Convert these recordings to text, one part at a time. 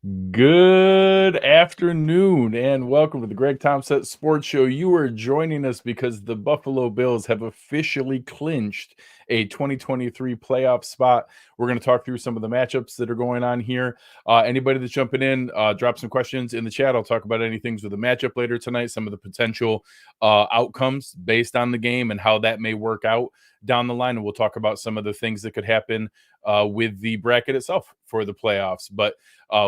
Good afternoon and welcome to the Greg Tompsett Sports Show. You are joining us because the Buffalo Bills have officially clinched a 2023 playoff spot. We're going to talk through some of the matchups that are going on here. Anybody that's jumping in, drop some questions in the chat. I'll talk about any things with the matchup later tonight, some of the potential outcomes based on the game and how that may work out down the line. And we'll talk about some of the things that could happen with the bracket itself for the playoffs. But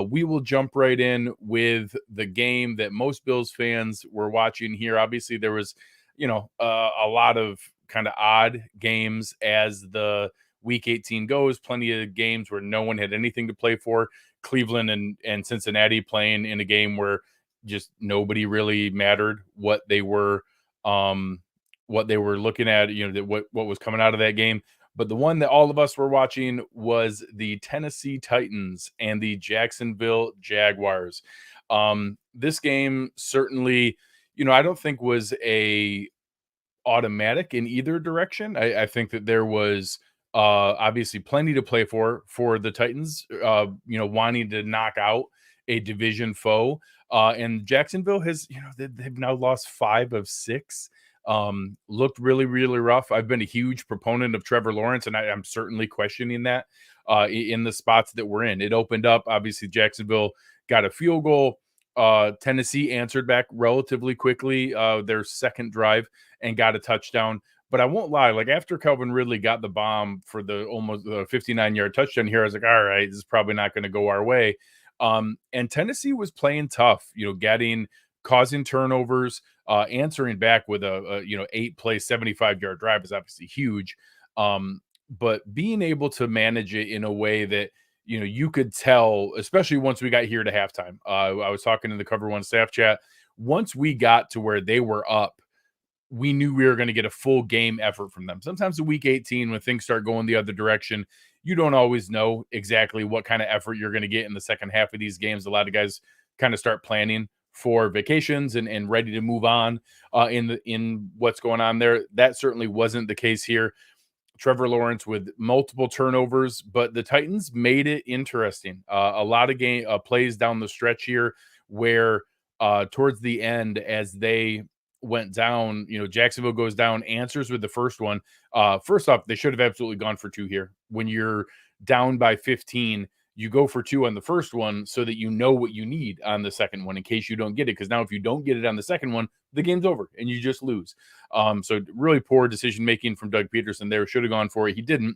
we will jump right in with the game that most Bills fans were watching here. Obviously, there was, a lot of kind of odd games as the Week 18 goes. Plenty of games where no one had anything to play for. Cleveland and Cincinnati playing in a game where just nobody really mattered what they were looking at. What was coming out of that game. But the one that all of us were watching was the Tennessee Titans and the Jacksonville Jaguars. This game certainly, I don't think was a automatic in either direction. I think that there was obviously plenty to play for the Titans, wanting to knock out a division foe. And Jacksonville has, they've now lost 5 of 6. Looked really, really rough. I've been a huge proponent of Trevor Lawrence, and I'm certainly questioning that in the spots that we're in. It opened up. Obviously, Jacksonville got a field goal. Tennessee answered back relatively quickly, their second drive, and got a touchdown. But I won't lie, like after Calvin Ridley got the bomb for the almost 59-yard touchdown here, I was like, all right, this is probably not going to go our way. And Tennessee was playing tough, causing turnovers, answering back with a 8-play 75-yard drive is obviously huge. But being able to manage it in a way that you could tell, especially once we got here to halftime. I was talking in the Cover One staff chat. Once we got to where they were up, we knew we were going to get a full game effort from them. Sometimes in week 18, when things start going the other direction, you don't always know exactly what kind of effort you're going to get in the second half of these games. A lot of guys kind of start planning for vacations and ready to move on in what's going on there. That certainly wasn't the case here. Trevor Lawrence with multiple turnovers, but the Titans made it interesting. A lot of game plays down the stretch here where towards the end, as they went down, Jacksonville goes down, answers with the first one. First off, they should have absolutely gone for 2 here. When you're down by 15, you go for 2 on the first one so that you know what you need on the second one in case you don't get it. Because now if you don't get it on the second one, the game's over and you just lose. So really poor decision making from Doug Peterson there. Should have gone for it. He didn't.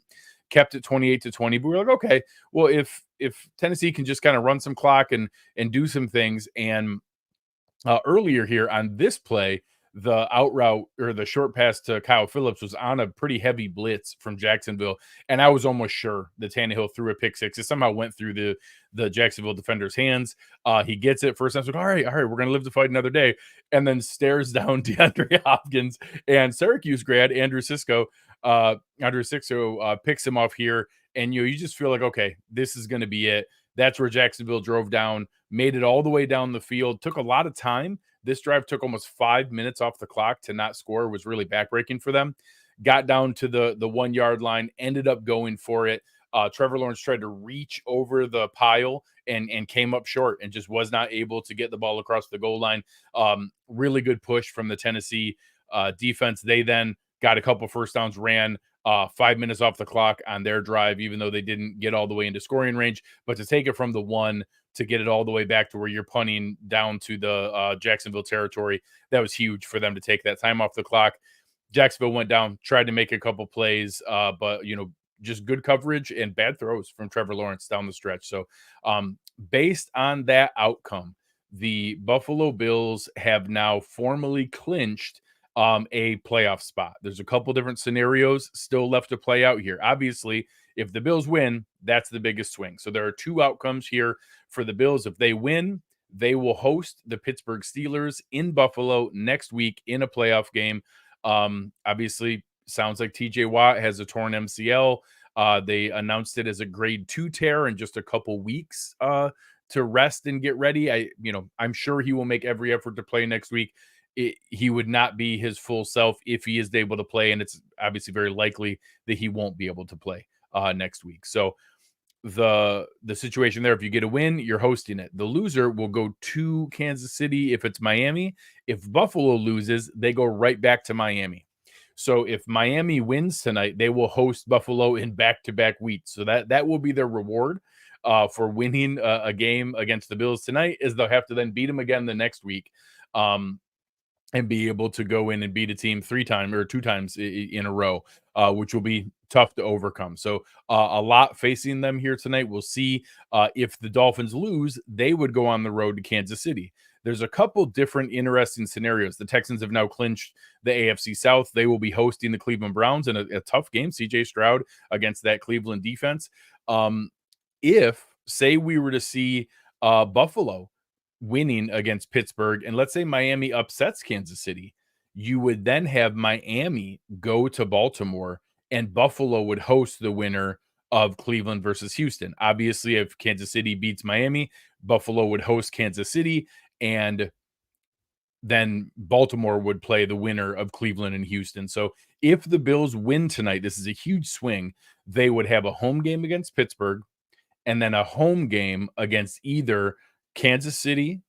Kept it 28-20. But we're like, okay, well, if Tennessee can just kind of run some clock and do some things. And earlier here on this play, the out route or the short pass to Kyle Phillips was on a pretty heavy blitz from Jacksonville, and I was almost sure that Tannehill threw a pick six. It somehow went through the Jacksonville defender's hands. He gets it first. I was like, all right, we're gonna live to fight another day, and then stares down DeAndre Hopkins and Syracuse grad Andrew Cisco. Picks him off here, and you just feel like, okay, this is gonna be it. That's where Jacksonville drove down, made it all the way down the field. Took a lot of time. This drive took almost 5 minutes off the clock to not score. Was really backbreaking for them. Got down to the 1 yard line, ended up going for it. Trevor Lawrence tried to reach over the pile and came up short and just was not able to get the ball across the goal line. Really good push from the Tennessee defense. They then got a couple first downs, ran 5 minutes off the clock on their drive, even though they didn't get all the way into scoring range. But to take it from the 1 to get it all the way back to where you're punting down to the Jacksonville territory, that was huge for them to take that time off the clock. Jacksonville went down, tried to make a couple plays, but just good coverage and bad throws from Trevor Lawrence down the stretch. So based on that outcome, the Buffalo Bills have now formally clinched a playoff spot. There's a couple different scenarios still left to play out here. Obviously, if the Bills win, that's the biggest swing. So there are 2 outcomes here for the Bills. If they win, they will host the Pittsburgh Steelers in Buffalo next week in a playoff game. Obviously, sounds like TJ Watt has a torn MCL. They announced it as a grade 2 tear in just a couple weeks to rest and get ready. I'm sure he will make every effort to play next week. He would not be his full self if he is able to play, and it's obviously very likely that he won't be able to play next week. So the situation there. If you get a win, you're hosting it. The loser will go to Kansas City if it's Miami. If Buffalo loses, they go right back to Miami. So if Miami wins tonight, they will host Buffalo in back-to-back weeks. So that will be their reward for winning a game against the Bills tonight, is they'll have to then beat them again the next week. And be able to go in and beat a team 3 times or 2 times in a row, which will be tough to overcome. So a lot facing them here tonight. We'll see if the Dolphins lose, they would go on the road to Kansas City. There's a couple different interesting scenarios. The Texans have now clinched the AFC South. They will be hosting the Cleveland Browns in a tough game. CJ Stroud against that Cleveland defense. If, say, we were to see Buffalo winning against Pittsburgh, and let's say Miami upsets Kansas City, you would then have Miami go to Baltimore, and Buffalo would host the winner of Cleveland versus Houston. Obviously, if Kansas City beats Miami, Buffalo would host Kansas City, and then Baltimore would play the winner of Cleveland and Houston. So if the Bills win tonight, this is a huge swing. They would have a home game against Pittsburgh and then a home game against either Kansas City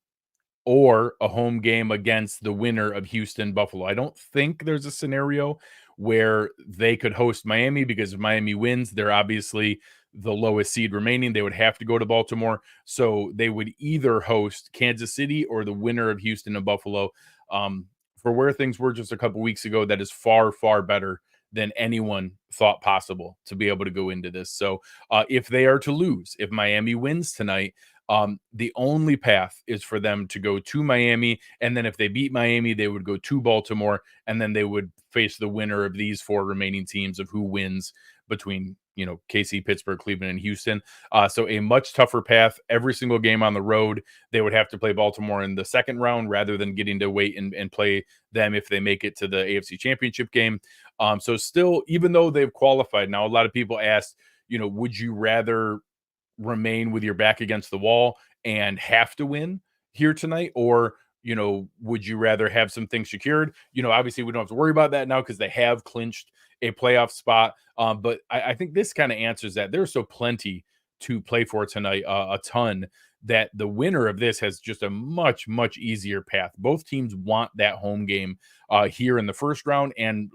or a home game against the winner of Houston Buffalo. I don't think there's a scenario where they could host Miami, because if Miami wins, they're obviously the lowest seed remaining. They would have to go to Baltimore. So they would either host Kansas City or the winner of Houston and Buffalo. For where things were just a couple weeks ago, that is far, far better than anyone thought possible to be able to go into this. So if they are to lose, if Miami wins tonight, the only path is for them to go to Miami, and then if they beat Miami, they would go to Baltimore, and then they would face the winner of these 4 remaining teams of who wins between, KC, Pittsburgh, Cleveland, and Houston. So a much tougher path. Every single game on the road, they would have to play Baltimore in the second round rather than getting to wait and play them if they make it to the AFC Championship game. So still, even though they've qualified now, a lot of people asked, would you rather remain with your back against the wall and have to win here tonight, or would you rather have some things secured? Obviously we don't have to worry about that now because they have clinched a playoff spot, but I think this kind of answers that. There's so plenty to play for tonight, a ton, that the winner of this has just a much, much easier path. Both teams want that home game here in the first round, and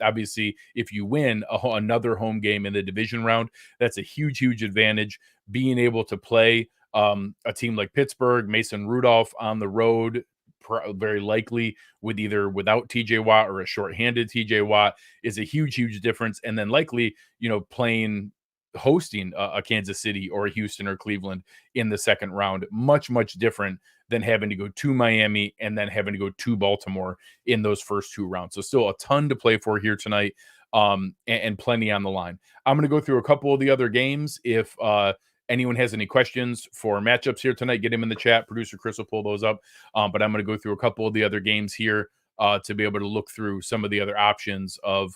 obviously if you win another home game in the division round, that's a huge, huge advantage. Being able to play a team like Pittsburgh, Mason Rudolph on the road, very likely without TJ Watt or a shorthanded TJ Watt, is a huge, huge difference. And then likely, hosting a Kansas City or a Houston or Cleveland in the second round, much, much different than having to go to Miami and then having to go to Baltimore in those first 2 rounds. So still a ton to play for here tonight, and plenty on the line. I'm going to go through a couple of the other games. If anyone has any questions for matchups here tonight, get them in the chat. Producer Chris will pull those up. But I'm going to go through a couple of the other games here to be able to look through some of the other options of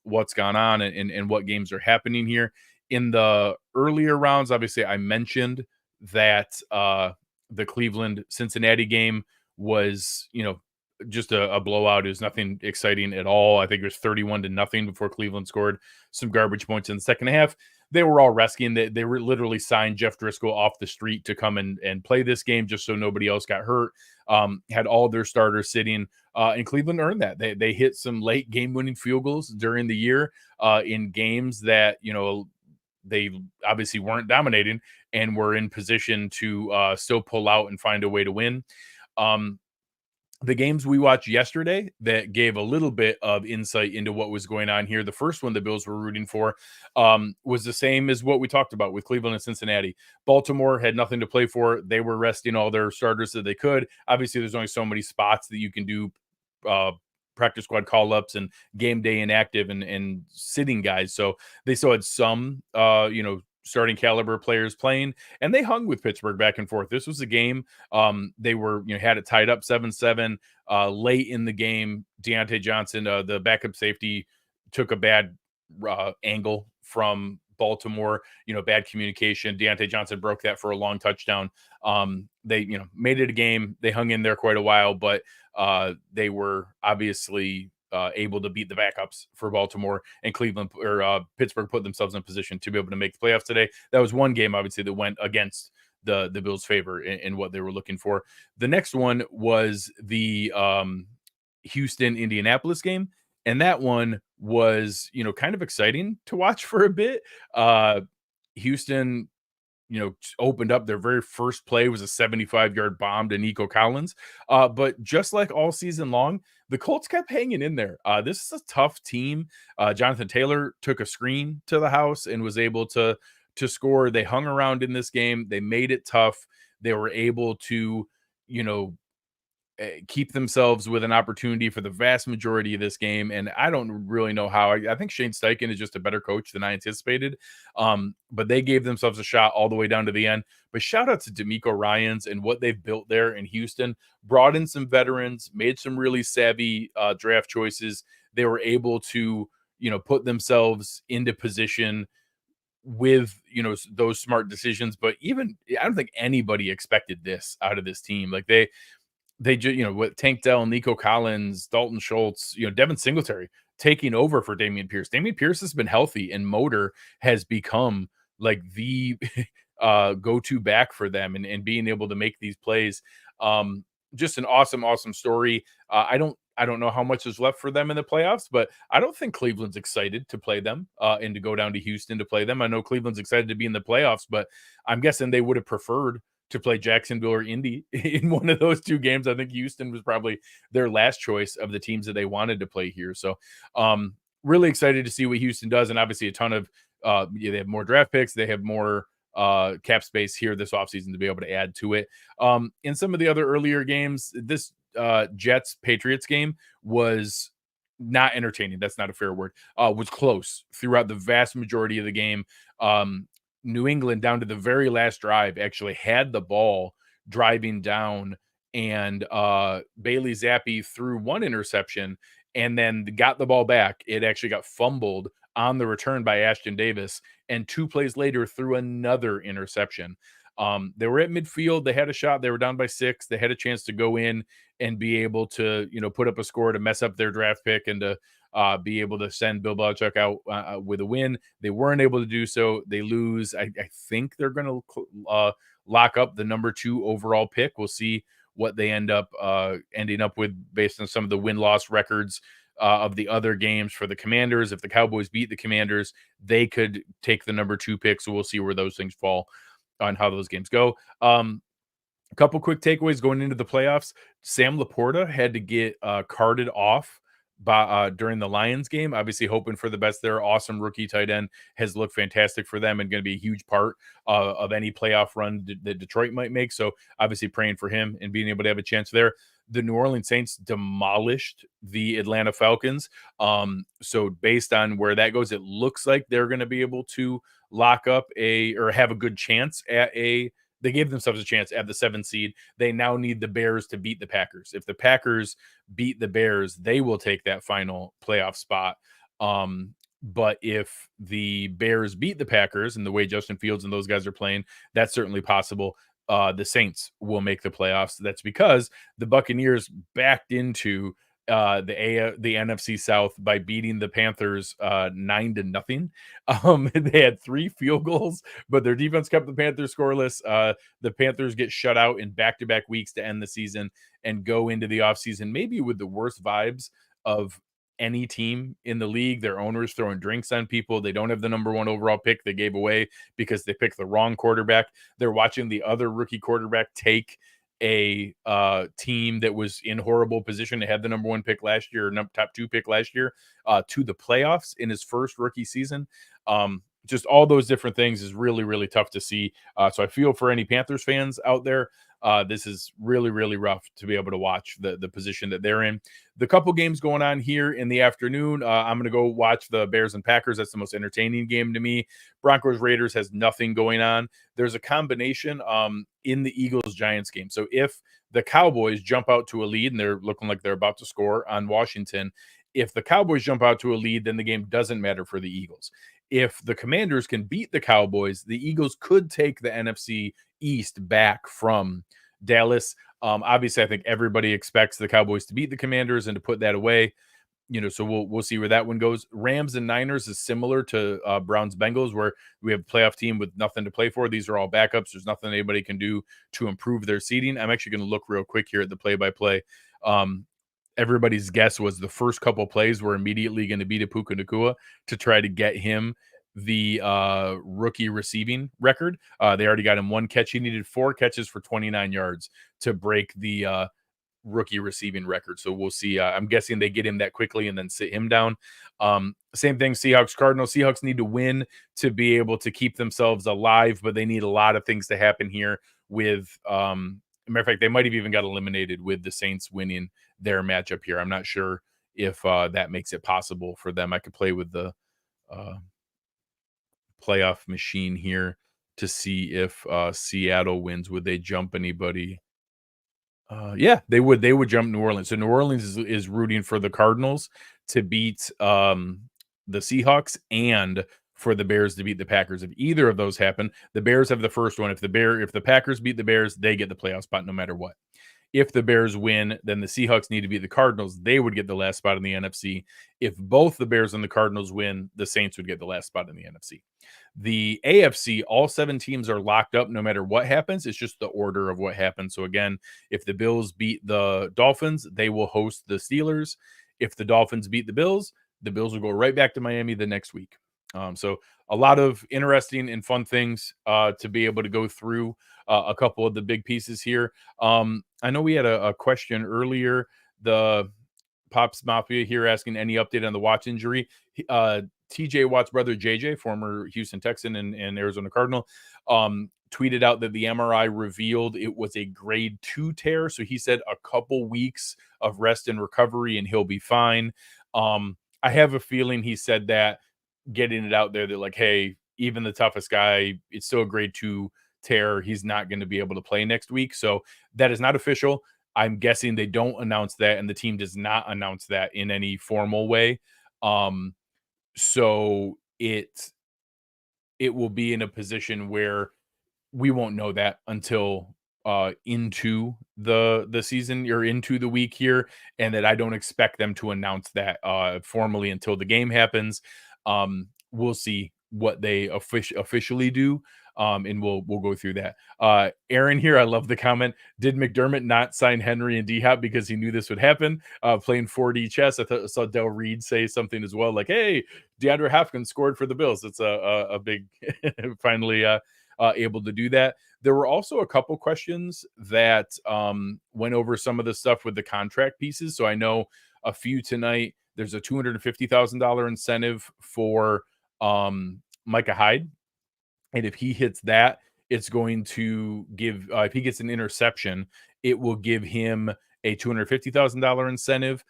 what's gone on and what games are happening here. In the earlier rounds, obviously, I mentioned that the Cleveland-Cincinnati game was, just a blowout. It was nothing exciting at all. I think it was 31-0 before Cleveland scored some garbage points in the second half. They were all rescuing. They were literally signed Jeff Driscoll off the street to come and play this game just so nobody else got hurt. Had all their starters sitting, and Cleveland earned that. They hit some late game-winning field goals during the year in games that, they obviously weren't dominating and were in position to still pull out and find a way to win. The games we watched yesterday that gave a little bit of insight into what was going on here. The first one the Bills were rooting for was the same as what we talked about with Cleveland and Cincinnati. Baltimore had nothing to play for. They were resting all their starters that they could. Obviously, there's only so many spots that you can do practice squad call-ups and game day inactive and sitting guys. So they still had some, starting caliber players playing, and they hung with Pittsburgh back and forth. This was a game. They were, had it tied up 7-7 late in the game. Deontay Johnson, the backup safety, took a bad angle from Baltimore, bad communication. Deontay Johnson broke that for a long touchdown. They, made it a game. They hung in there quite a while, but they were obviously able to beat the backups for Baltimore, and Cleveland or Pittsburgh put themselves in position to be able to make the playoffs today. That was one game, obviously, that went against the Bills' favor in what they were looking for. The next one was the Houston Indianapolis game, and that one was kind of exciting to watch for a bit. Houston opened up their very first play was a 75-yard bomb to Nico Collins. But just like all season long, the Colts kept hanging in there. This is a tough team. Jonathan Taylor took a screen to the house and was able to score. They hung around in this game. They made it tough. They were able to, you know, keep themselves with an opportunity for the vast majority of this game. And I don't really know how. I think Shane Steichen is just a better coach than I anticipated. But they gave themselves a shot all the way down to the end. But shout out to D'Amico Ryans and what they've built there in Houston. Brought in some veterans, made some really savvy draft choices. They were able to, put themselves into position with those smart decisions. But even I don't think anybody expected this out of this team. Like they just, with Tank Dell, Nico Collins, Dalton Schultz, Devin Singletary taking over for Dameon Pierce. Dameon Pierce has been healthy, and Motor has become like the go-to back for them, and being able to make these plays. Just an awesome story. I don't know how much is left for them in the playoffs, but I don't think Cleveland's excited to play them and to go down to Houston to play them. I know Cleveland's excited to be in the playoffs, but I'm guessing they would have preferred to play Jacksonville or Indy in one of those two games. I think Houston was probably their last choice of the teams that they wanted to play here. So really excited to see what Houston does. And obviously a ton of, they have more draft picks. They have more cap space here this offseason to be able to add to it. In some of the other earlier games, this Jets Patriots game was not entertaining. That's not a fair word. Was close throughout the vast majority of the game. New England down to the very last drive actually had the ball driving down, and Bailey Zappi threw one interception and then got the ball back. It actually got fumbled on the return by Ashton Davis, and 2 plays later threw another interception. They were at midfield. They had a shot. They were down by 6. They had a chance to go in and be able to, put up a score to mess up their draft pick and to be able to send Bill Belichick out with a win. They weren't able to do so. They lose. I think they're going to lock up the number 2 overall pick. We'll see what they ending up with based on some of the win-loss records of the other games for the Commanders. If the Cowboys beat the Commanders, they could take the number 2 pick. So we'll see where those things fall on how those games go. A couple quick takeaways going into the playoffs. Sam Laporta had to get carted off by during the Lions game. Obviously hoping for the best there. Awesome rookie tight end, has looked fantastic for them and going to be a huge part of any playoff run that Detroit might make. So obviously praying for him and being able to have a chance there. The New Orleans Saints demolished the Atlanta Falcons. So based on where that goes, it looks like they're going to be able to lock up or have a good chance at they gave themselves a chance at the 7th seed. They now need the Bears to beat the Packers. If the Packers beat the Bears, they will take that final playoff spot. But if the Bears beat the Packers and the way Justin Fields and those guys are playing, that's certainly possible. The Saints will make the playoffs. That's because the Buccaneers backed into the NFC South by beating the Panthers 9-0. They had 3 field goals, but their defense kept the Panthers scoreless. The Panthers get shut out in back-to-back weeks to end the season and go into the offseason maybe with the worst vibes of any team in the league. Their owners throwing drinks on people. They don't have the number 1 overall pick they gave away because they picked the wrong quarterback. They're watching the other rookie quarterback take a team that was in horrible position to have the number 1 pick last year, or top 2 pick last year, to the playoffs in his first rookie season. Just all those different things is really, really tough to see. So I feel for any Panthers fans out there. This is really, really rough to be able to watch the position that they're in. The couple games going on here in the afternoon, I'm going to go watch the Bears and Packers. That's the most entertaining game to me. Broncos Raiders has nothing going on. There's a combination in the Eagles-Giants game. So if the Cowboys jump out to a lead, and they're looking like they're about to score on Washington, if the Cowboys jump out to a lead, then the game doesn't matter for the Eagles. If the Commanders can beat the Cowboys, the Eagles could take the NFC East back from Dallas. Obviously, I think everybody expects the Cowboys to beat the Commanders and to put that away. So we'll see where that one goes. Rams and Niners is similar to Browns Bengals, where we have a playoff team with nothing to play for. These are all backups. There's nothing anybody can do to improve their seeding. I'm actually going to look real quick here at the play-by-play. Everybody's guess was the first couple plays were immediately going to be to Puka Nacua to try to get him the rookie receiving record. They already got him one catch. He needed 4 catches for 29 yards to break the rookie receiving record. So we'll see. I'm guessing they get him that quickly and then sit him down. Same thing, Seahawks, Cardinals. Seahawks need to win to be able to keep themselves alive, but they need a lot of things to happen here with, matter of fact, they might have even got eliminated with the Saints winning their matchup here. I'm not sure if that makes it possible for them. I could play with the playoff machine here to see if Seattle wins. Would they jump anybody? Yeah, they would. They would jump New Orleans. So New Orleans is rooting for the Cardinals to beat the Seahawks and for the Bears to beat the Packers. If either of those happen, the Bears have the first one. If the Packers beat the Bears, they get the playoff spot no matter what. If the Bears win, then the Seahawks need to beat the Cardinals. They would get the last spot in the NFC. If both the Bears and the Cardinals win, the Saints would get the last spot in the NFC. The AFC, all 7 teams are locked up no matter what happens. It's just the order of what happens. So again, if the Bills beat the Dolphins, they will host the Steelers. If the Dolphins beat the Bills will go right back to Miami the next week. So a lot of interesting and fun things to be able to go through a couple of the big pieces here. I know we had a question earlier. The Pops Mafia here asking any update on the Watts injury. TJ Watt's brother JJ, former Houston Texan and Arizona Cardinal, tweeted out that the MRI revealed it was a grade 2 tear. So he said a couple weeks of rest and recovery and he'll be fine. I have a feeling he said that, getting it out there that like, hey, even the toughest guy, it's still a grade 2 tear. He's not going to be able to play next week. So that is not official. I'm guessing they don't announce that, and the team does not announce that in any formal way. So it will be in a position where we won't know that until into the season or into the week here, and that I don't expect them to announce that formally until the game happens. We'll see what they officially do. And we'll go through that. Aaron here, I love the comment. Did McDermott not sign Henry and D-Hop because he knew this would happen? Playing 4D chess. I saw Del Reed say something as well, like, "Hey, DeAndre Hopkins scored for the Bills." It's a big, finally able to do that. There were also a couple questions that went over some of the stuff with the contract pieces. So I know a few tonight. There's a $250,000 incentive for Micah Hyde. And if he hits that, it's going to give, if he gets an interception, it will give him a $250,000 incentive.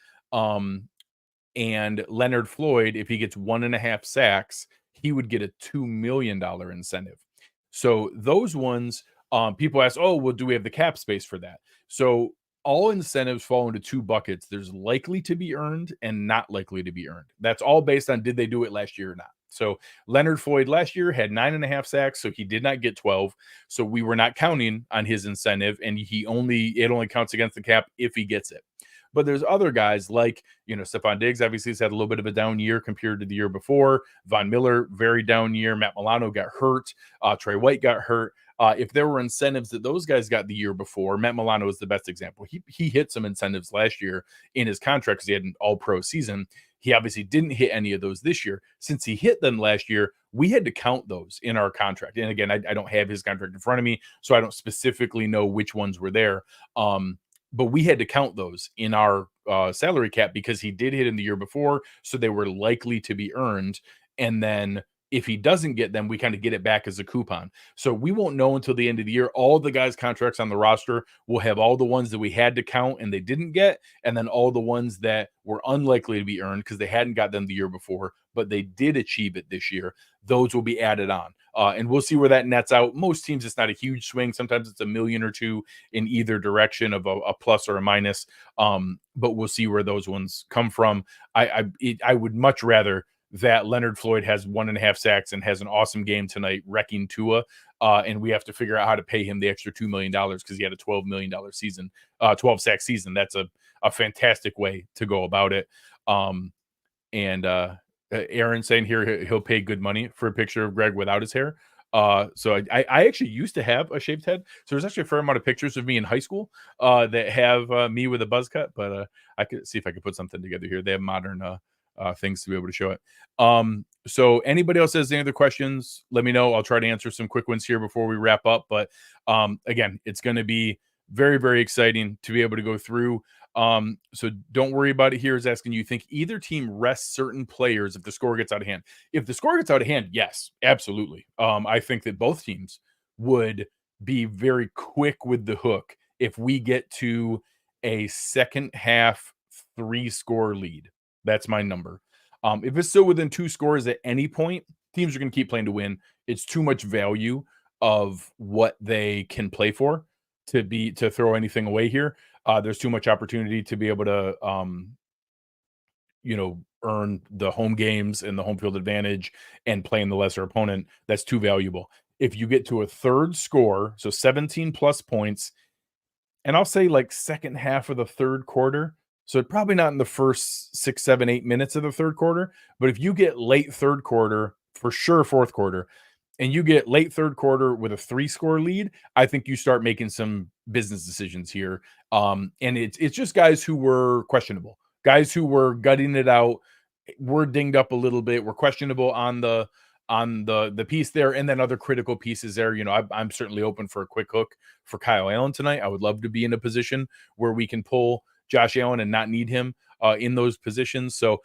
And Leonard Floyd, if he gets 1.5 sacks, he would get a $2 million incentive. So those ones, people ask, oh, well, do we have the cap space for that? So all incentives fall into 2 buckets. There's likely to be earned and not likely to be earned. That's all based on did they do it last year or not. So Leonard Floyd last year had 9.5 sacks, so he did not get 12. So we were not counting on his incentive, and it only counts against the cap if he gets it. But there's other guys like, Stephon Diggs obviously has had a little bit of a down year compared to the year before. Von Miller, very down year. Matt Milano got hurt. Trey White got hurt. If there were incentives that those guys got the year before, Matt Milano is the best example. He hit some incentives last year in his contract because he had an all-pro season. He obviously didn't hit any of those this year. Since he hit them last year, we had to count those in our contract. And again, I don't have his contract in front of me, so I don't specifically know which ones were there. But we had to count those in our salary cap because he did hit in the year before, so they were likely to be earned. And then if he doesn't get them, we kind of get it back as a coupon. So we won't know until the end of the year. All the guys' contracts on the roster will have all the ones that we had to count and they didn't get, and then all the ones that were unlikely to be earned because they hadn't got them the year before, but they did achieve it this year. Those will be added on. And we'll see where that nets out. Most teams, it's not a huge swing. Sometimes it's $1 million or $2 million in either direction of a plus or a minus. But we'll see where those ones come from. I would much rather that Leonard Floyd has 1.5 sacks and has an awesome game tonight, wrecking Tua. And we have to figure out how to pay him the extra $2 million because he had a $12 million season, 12 sack season. That's a fantastic way to go about it. And Aaron saying here he'll pay good money for a picture of Greg without his hair. So I actually used to have a shaved head. So there's actually a fair amount of pictures of me in high school that have me with a buzz cut, but I could see if I could put something together here. They have modern things to be able to show it. So anybody else has any other questions, let me know. I'll try to answer some quick ones here before we wrap up. But again, it's going to be very, very exciting to be able to go through. So don't worry about it. Here is asking, you think either team rests certain players if the score gets out of hand? If the score gets out of hand, yes, absolutely. I think that both teams would be very quick with the hook if we get to a second half 3-score lead. That's my number. If it's still within 2 scores at any point, teams are going to keep playing to win. It's too much value of what they can play for to throw anything away here. There's too much opportunity to be able to, earn the home games and the home field advantage and playing the lesser opponent. That's too valuable. If you get to a third score, so 17 plus points, and I'll say like second half of the third quarter, so probably not in the first 6, 7, 8 minutes of the third quarter, but if you get late third quarter, for sure fourth quarter, and you get late third quarter with a 3-score lead, I think you start making some business decisions here. And it's just guys who were questionable, guys who were gutting it out, were dinged up a little bit, were questionable on the piece there, and then other critical pieces there. I'm certainly open for a quick hook for Kyle Allen tonight. I would love to be in a position where we can pull Josh Allen and not need him in those positions. So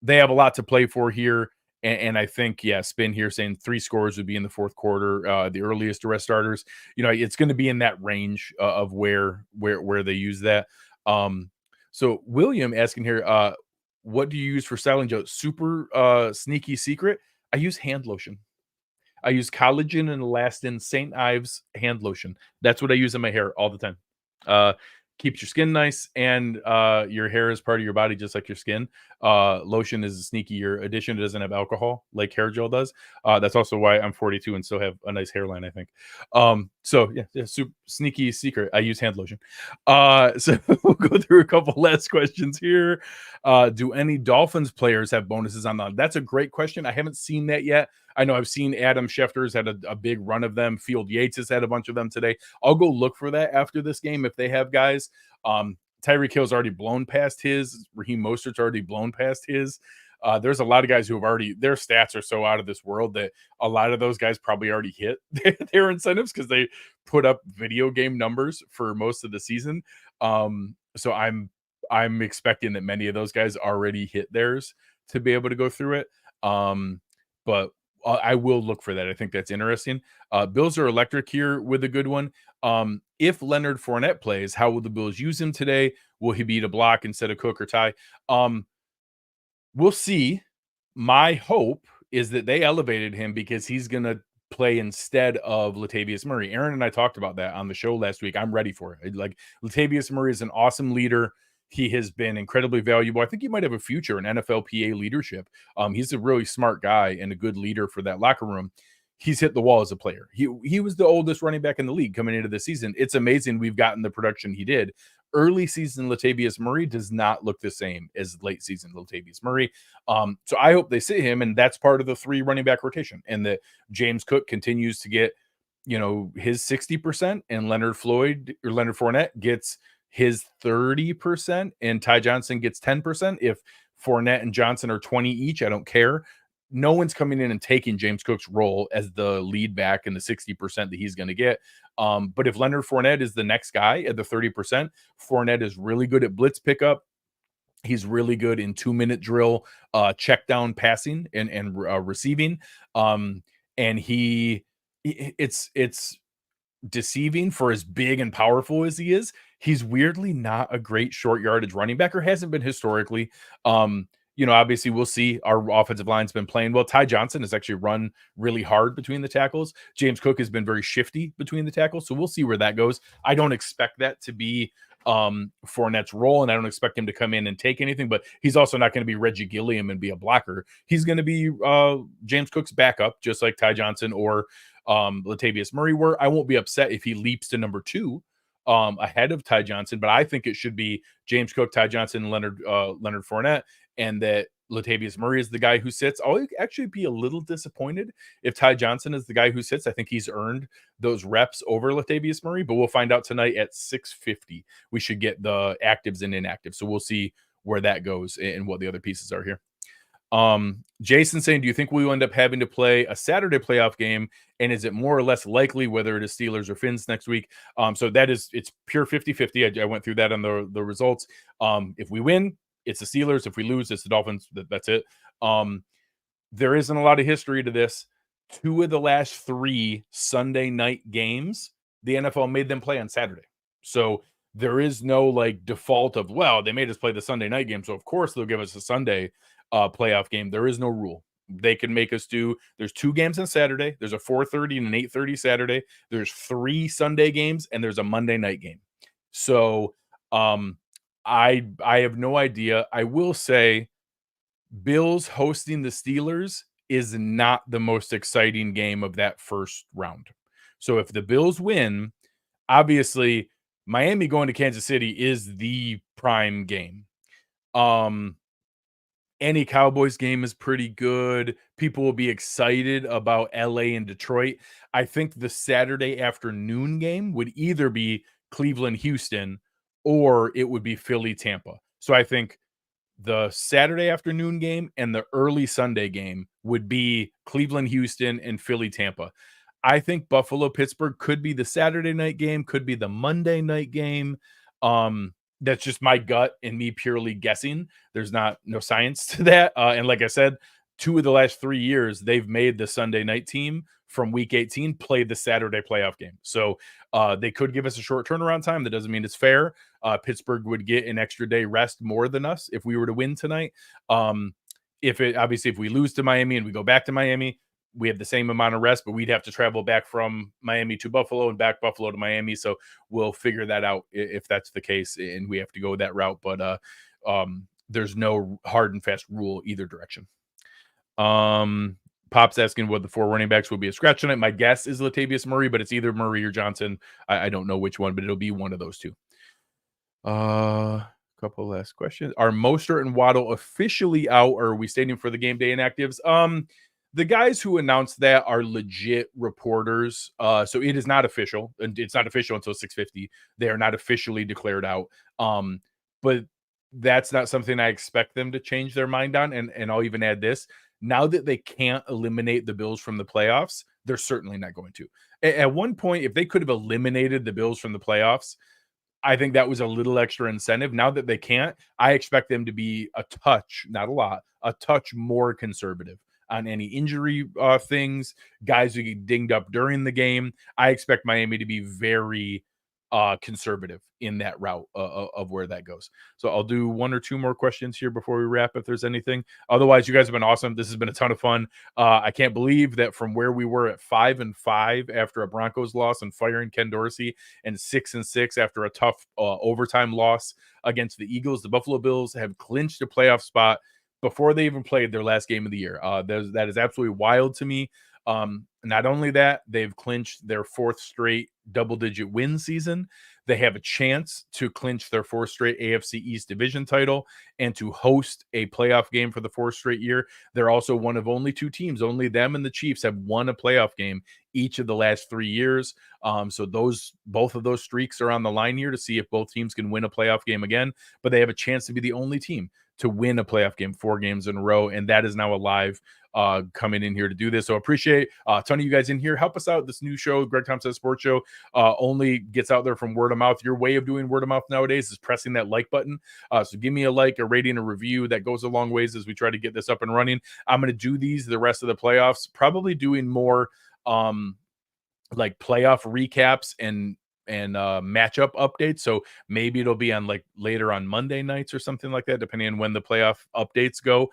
they have a lot to play for here. And I think, Spin here saying 3 scores would be in the fourth quarter, the earliest to rest starters. It's going to be in that range of where they use that. So William asking here, what do you use for styling, Joe? Super sneaky secret. I use hand lotion. I use collagen and elastin St. Ives hand lotion. That's what I use in my hair all the time. Keeps your skin nice, and your hair is part of your body just like your skin. Lotion is a sneakier addition. It doesn't have alcohol like hair gel does. That's also why I'm 42 and still have a nice hairline, I think. Super sneaky secret. I use hand lotion. So we'll go through a couple last questions here. Do any Dolphins players have bonuses on them? That's a great question. I haven't seen that yet. I know I've seen Adam Schefter's had a big run of them. Field Yates has had a bunch of them today. I'll go look for that after this game if they have guys. Tyreek Hill's already blown past his. Raheem Mostert's already blown past his. There's a lot of guys who have already, their stats are so out of this world that a lot of those guys probably already hit their incentives because they put up video game numbers for most of the season. So I'm expecting that many of those guys already hit theirs to be able to go through it. But I will look for that. I think that's interesting. Bills are electric here with a good one. If Leonard Fournette plays, how will the Bills use him today? Will he beat a block instead of Cook or Ty? We'll see. My hope is that they elevated him because he's going to play instead of Latavius Murray. Aaron and I talked about that on the show last week. I'm ready for it. Like, Latavius Murray is an awesome leader. He has been incredibly valuable. I think he might have a future in NFLPA leadership. He's a really smart guy and a good leader for that locker room. He's hit the wall as a player. He was the oldest running back in the league coming into the season. It's amazing we've gotten the production he did. Early season Latavius Murray does not look the same as late season Latavius Murray. So I hope they sit him, and that's part of the 3 running back rotation, and that James Cook continues to get, his 60%, and Leonard Fournette gets his 30%, and Ty Johnson gets 10%. If Fournette and Johnson are 20 each, I don't care. No one's coming in and taking James Cook's role as the lead back in the 60% that he's going to get. But if Leonard Fournette is the next guy at the 30%, Fournette is really good at blitz pickup. He's really good in 2-minute drill, check down passing and receiving. And it's deceiving for as big and powerful as he is. He's weirdly not a great short yardage running back, or hasn't been historically. Obviously we'll see. Our offensive line's been playing well. Ty Johnson has actually run really hard between the tackles. James Cook has been very shifty between the tackles. So we'll see where that goes. I don't expect that to be Fournette's role, and I don't expect him to come in and take anything, but he's also not going to be Reggie Gilliam and be a blocker. He's going to be James Cook's backup, just like Ty Johnson or Latavius Murray were. I won't be upset if he leaps to number 2 ahead of Ty Johnson, but I think it should be James Cook, Ty Johnson, Leonard Fournette, and that Latavius Murray is the guy who sits. I'll actually be a little disappointed if Ty Johnson is the guy who sits. I think he's earned those reps over Latavius Murray, but we'll find out tonight at 6:50. We should get the actives and inactives, so we'll see where that goes and what the other pieces are here. Jason saying, do you think we will end up having to play a Saturday playoff game? And is it more or less likely whether it is Steelers or Finns next week? So it's pure 50-50. I went through that on the results. If we win, it's the Steelers. If we lose, it's the Dolphins. That's it. There isn't a lot of history to this. 2 of the last 3 Sunday night games, the NFL made them play on Saturday. So there is no like default of, well, they made us play the Sunday night game, so of course they'll give us a Sunday playoff game. There is no rule. They can make us do. There's 2 games on Saturday. There's a 4:30 and an 8:30 Saturday. There's 3 Sunday games, and there's a Monday night game. So I have no idea. I will say Bills hosting the Steelers is not the most exciting game of that first round. So if the Bills win, obviously Miami going to Kansas City is the prime game. Any Cowboys game is pretty good. People will be excited about LA and Detroit. I think the Saturday afternoon game would either be Cleveland, Houston, or it would be Philly, Tampa. So I think the Saturday afternoon game and the early Sunday game would be Cleveland, Houston, and Philly, Tampa. I think Buffalo, Pittsburgh could be the Saturday night game, could be the Monday night game. That's just my gut and me purely guessing. There's no science to that. And like I said, 2 of the last 3 years, they've made the Sunday night team from week 18 play the Saturday playoff game. So they could give us a short turnaround time. That doesn't mean it's fair. Pittsburgh would get an extra day rest more than us if we were to win tonight. If we lose to Miami and we go back to Miami, we have the same amount of rest, but we'd have to travel back from Miami to Buffalo and back Buffalo to Miami. So we'll figure that out if that's the case and we have to go that route. But there's no hard and fast rule either direction. Pop's asking what the 4 running backs will be a scratch tonight. My guess is Latavius Murray, but it's either Murray or Johnson. I don't know which one, but it'll be one of those 2. Couple last questions. Are Mostert and Waddle officially out, or are we staying for the game day inactives? The guys who announced that are legit reporters. So it is not official, and it's not official until 6:50. They are not officially declared out. But that's not something I expect them to change their mind on. And I'll even add this. Now that they can't eliminate the Bills from the playoffs, they're certainly not going to. At one point, if they could have eliminated the Bills from the playoffs, I think that was a little extra incentive. Now that they can't, I expect them to be a touch, not a lot, a touch more conservative on any injury things, guys who get dinged up during the game. I expect Miami to be very conservative in that route of where that goes. So I'll do 1 or 2 more questions here before we wrap if there's anything. Otherwise, you guys have been awesome. This has been a ton of fun. I can't believe that from where we were at 5-5 after a Broncos loss and firing Ken Dorsey, and 6-6 after a tough overtime loss against the Eagles, the Buffalo Bills have clinched a playoff spot before they even played their last game of the year. That is absolutely wild to me. Not only that, they've clinched their 4th straight double-digit win season. They have a chance to clinch their 4th straight AFC East division title and to host a playoff game for the 4th straight year. They're also one of only 2 teams. Only them and the Chiefs have won a playoff game each of the last 3 years. So both of those streaks are on the line here to see if both teams can win a playoff game again. But they have a chance to be the only team to win a playoff game 4 games in a row, and that is now alive. Coming in here to do this. So appreciate a ton of you guys in here. Help us out. This new show, Greg Tompsett Sports Show, only gets out there from word of mouth. Your way of doing word of mouth nowadays is pressing that like button. So give me a like, a rating, a review. That goes a long ways as we try to get this up and running. I'm going to do these the rest of the playoffs, probably doing more like playoff recaps and matchup updates. So maybe it'll be on like later on Monday nights or something like that, depending on when the playoff updates go.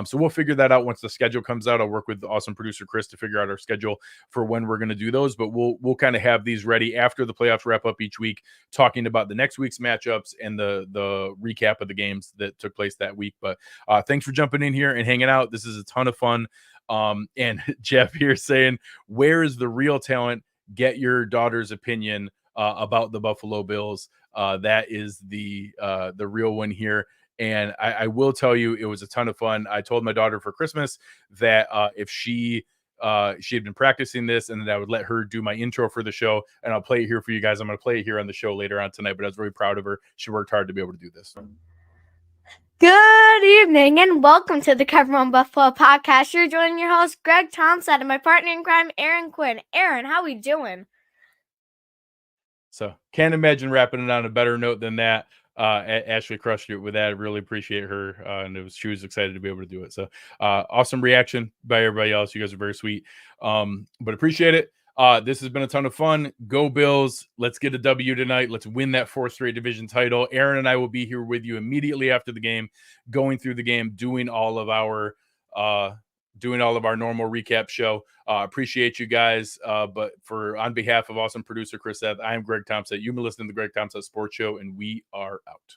So we'll figure that out once the schedule comes out. I'll work with the awesome producer Chris to figure out our schedule for when we're going to do those. But we'll kind of have these ready after the playoffs wrap up each week, talking about the next week's matchups and the recap of the games that took place that week. But thanks for jumping in here and hanging out. This is a ton of fun. And Jeff here saying, where is the real talent? Get your daughter's opinion about the Buffalo Bills. That is the real one here. And I will tell you, it was a ton of fun. I told my daughter for Christmas that if she had been practicing this, and that I would let her do my intro for the show, and I'll play it here for you guys. I'm going to play it here on the show later on tonight. But I was very proud of her. She worked hard to be able to do this. Good evening and welcome to the Cover on Buffalo podcast. You're joining your host, Greg Tompsett, and my partner in crime, Aaron Quinn. Aaron, how we doing? So can't imagine wrapping it on a better note than that. Ashley crushed it with that. I really appreciate her. And she was excited to be able to do it. So awesome reaction by everybody else. You guys are very sweet. But appreciate it. This has been a ton of fun. Go Bills. Let's get a W tonight. Let's win that 4th straight division title. Aaron and I will be here with you immediately after the game, going through the game, doing all of our normal recap show. Appreciate you guys. But on behalf of awesome producer Chris Seth, I am Greg Tompsett. You've been listening to the Greg Tompsett Sports Show, and we are out.